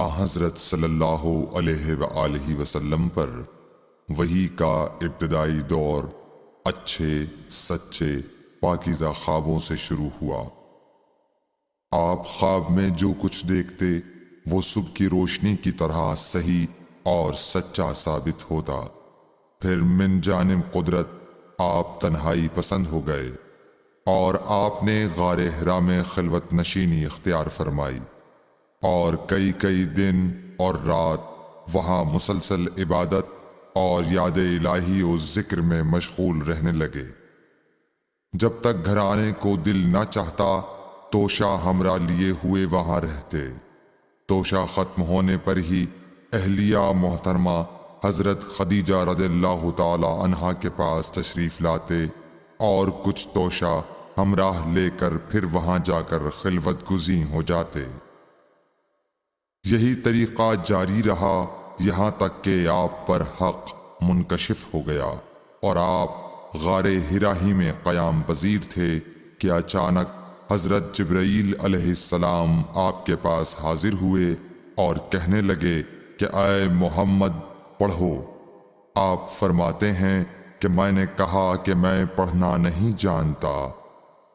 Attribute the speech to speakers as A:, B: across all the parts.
A: حضرت صلی اللہ علیہ وآلہ وسلم پر وحی کا ابتدائی دور اچھے سچے پاکیزہ خوابوں سے شروع ہوا۔ آپ خواب میں جو کچھ دیکھتے وہ صبح کی روشنی کی طرح صحیح اور سچا ثابت ہوتا۔ پھر من جانب قدرت آپ تنہائی پسند ہو گئے اور آپ نے غار حرا میں خلوت نشینی اختیار فرمائی اور کئی دن اور رات وہاں مسلسل عبادت اور یاد الہی و ذکر میں مشغول رہنے لگے۔ جب تک گھر آنے کو دل نہ چاہتا توشہ ہمراہ لیے ہوئے وہاں رہتے۔ توشہ ختم ہونے پر ہی اہلیہ محترمہ حضرت خدیجہ رضی اللہ تعالی عنہا کے پاس تشریف لاتے اور کچھ توشہ ہمراہ لے کر پھر وہاں جا کر خلوت گزین ہو جاتے۔ یہی طریقہ جاری رہا یہاں تک کہ آپ پر حق منکشف ہو گیا اور آپ غار حرا ہی میں قیام پذیر تھے کہ اچانک حضرت جبرائیل علیہ السلام آپ کے پاس حاضر ہوئے اور کہنے لگے کہ اے محمد پڑھو۔ آپ فرماتے ہیں کہ میں نے کہا کہ میں پڑھنا نہیں جانتا۔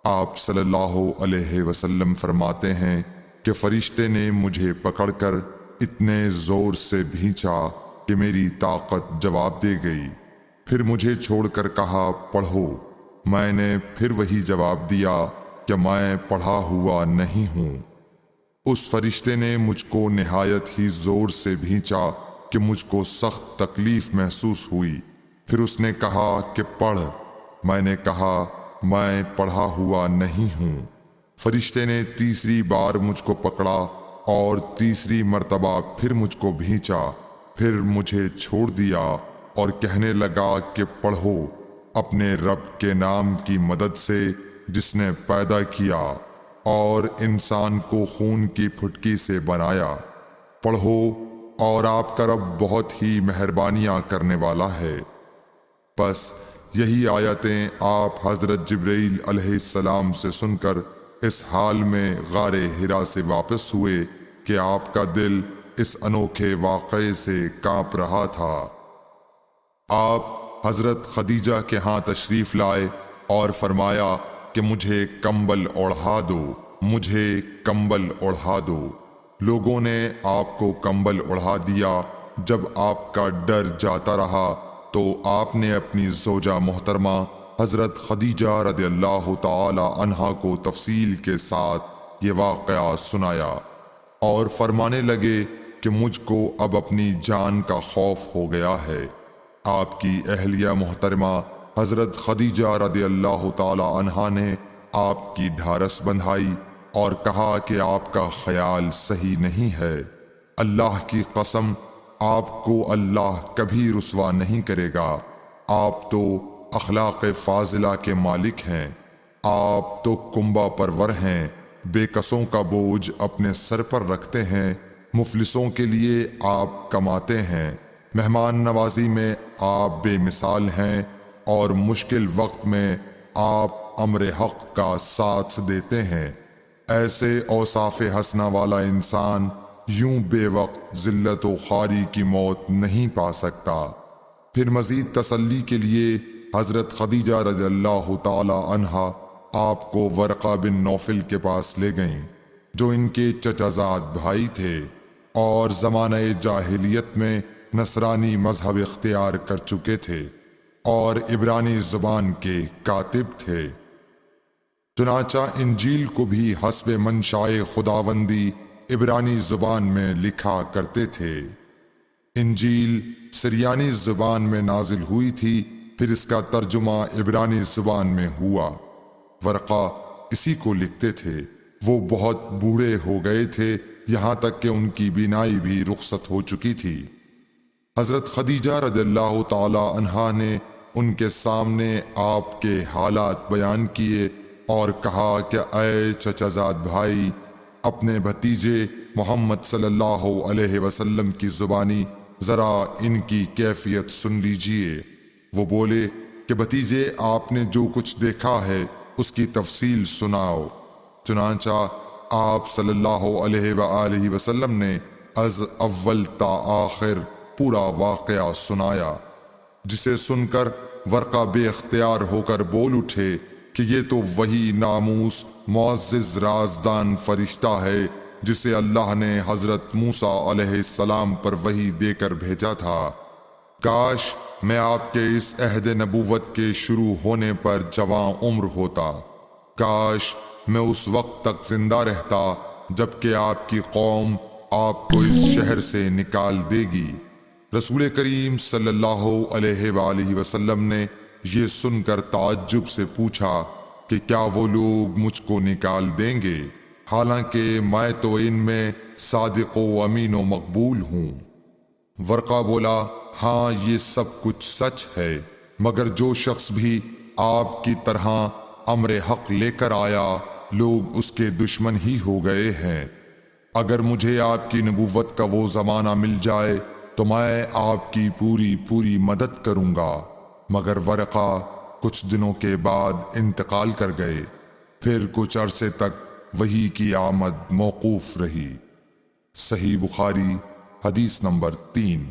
A: آپ صلی اللہ علیہ وسلم فرماتے ہیں کہ فرشتے نے مجھے پکڑ کر اتنے زور سے بھینچا کہ میری طاقت جواب دے گئی۔ پھر مجھے چھوڑ کر کہا پڑھو۔ میں نے پھر وہی جواب دیا کہ میں پڑھا ہوا نہیں ہوں۔ اس فرشتے نے مجھ کو نہایت ہی زور سے بھینچا کہ مجھ کو سخت تکلیف محسوس ہوئی۔ پھر اس نے کہا کہ پڑھ۔ میں نے کہا میں پڑھا ہوا نہیں ہوں۔ فرشتے نے تیسری بار مجھ کو پکڑا اور تیسری مرتبہ پھر مجھ کو بھینچا۔ پھر مجھے چھوڑ دیا اور کہنے لگا کہ پڑھو اپنے رب کے نام کی مدد سے جس نے پیدا کیا اور انسان کو خون کی پھٹکی سے بنایا۔ پڑھو اور آپ کا رب بہت ہی مہربانیاں کرنے والا ہے۔ پس یہی آیتیں آپ حضرت جبرائیل علیہ السلام سے سن کر اس حال میں غار حرا سے واپس ہوئے کہ آپ کا دل اس انوکھے واقعے سے کانپ رہا تھا۔ آپ حضرت خدیجہ کے ہاں تشریف لائے اور فرمایا کہ مجھے کمبل اوڑھا دو، مجھے کمبل اوڑھا دو۔ لوگوں نے آپ کو کمبل اوڑھا دیا۔ جب آپ کا ڈر جاتا رہا تو آپ نے اپنی زوجہ محترمہ حضرت خدیجہ رضی اللہ تعالی عنہا کو تفصیل کے ساتھ یہ واقعہ سنایا اور فرمانے لگے کہ مجھ کو اب اپنی جان کا خوف ہو گیا ہے۔ آپ کی اہلیہ محترمہ حضرت خدیجہ رضی اللہ تعالی عنہا نے آپ کی ڈھارس بندھائی اور کہا کہ آپ کا خیال صحیح نہیں ہے۔ اللہ کی قسم آپ کو اللہ کبھی رسوا نہیں کرے گا۔ آپ تو اخلاق فاضلہ کے مالک ہیں۔ آپ تو کنبہ پرور ہیں، بے کسوں کا بوجھ اپنے سر پر رکھتے ہیں، مفلسوں کے لیے آپ کماتے ہیں، مہمان نوازی میں آپ بے مثال ہیں اور مشکل وقت میں آپ امر حق کا ساتھ دیتے ہیں۔ ایسے اوصاف حسنہ والا انسان یوں بے وقت ذلت و خواری کی موت نہیں پا سکتا۔ پھر مزید تسلی کے لیے حضرت خدیجہ رضی اللہ تعالی عنہا آپ کو ورقہ بن نوفل کے پاس لے گئیں جو ان کے چچا زاد بھائی تھے اور زمانہ جاہلیت میں نصرانی مذہب اختیار کر چکے تھے اور عبرانی زبان کے کاتب تھے۔ چنانچہ انجیل کو بھی حسب منشائے خداوندی عبرانی زبان میں لکھا کرتے تھے۔ انجیل سریانی زبان میں نازل ہوئی تھی، پھر اس کا ترجمہ عبرانی زبان میں ہوا۔ ورقہ اسی کو لکھتے تھے۔ وہ بہت بوڑھے ہو گئے تھے، یہاں تک کہ ان کی بینائی بھی رخصت ہو چکی تھی۔ حضرت خدیجہ رضی اللہ تعالی عنہا نے ان کے سامنے آپ کے حالات بیان کیے اور کہا کہ اے چچا زاد بھائی، اپنے بھتیجے محمد صلی اللہ علیہ وسلم کی زبانی ذرا ان کی کیفیت سن لیجئے۔ وہ بولے کہ بھتیجے آپ نے جو کچھ دیکھا ہے اس کی تفصیل سناؤ۔ چنانچہ آپ صلی اللہ علیہ وآلہ وسلم نے از اول تا آخر پورا واقعہ سنایا، جسے سن کر ورقہ بے اختیار ہو کر بول اٹھے کہ یہ تو وہی ناموس معزز رازدان فرشتہ ہے جسے اللہ نے حضرت موسیٰ علیہ السلام پر وحی دے کر بھیجا تھا۔ کاش میں آپ کے اس عہد نبوت کے شروع ہونے پر جواں عمر ہوتا، کاش میں اس وقت تک زندہ رہتا جب کہ آپ کی قوم آپ کو اس شہر سے نکال دے گی۔ رسول کریم صلی اللہ علیہ وآلہ وسلم نے یہ سن کر تعجب سے پوچھا کہ کیا وہ لوگ مجھ کو نکال دیں گے، حالانکہ میں تو ان میں صادق و امین و مقبول ہوں؟ ورقہ بولا، ہاں یہ سب کچھ سچ ہے، مگر جو شخص بھی آپ کی طرح امر حق لے کر آیا لوگ اس کے دشمن ہی ہو گئے ہیں۔ اگر مجھے آپ کی نبوت کا وہ زمانہ مل جائے تو میں آپ کی پوری مدد کروں گا، مگر ورقہ کچھ دنوں کے بعد انتقال کر گئے، پھر کچھ عرصے تک وحی کی آمد موقوف رہی۔ صحیح بخاری حدیث نمبر 3۔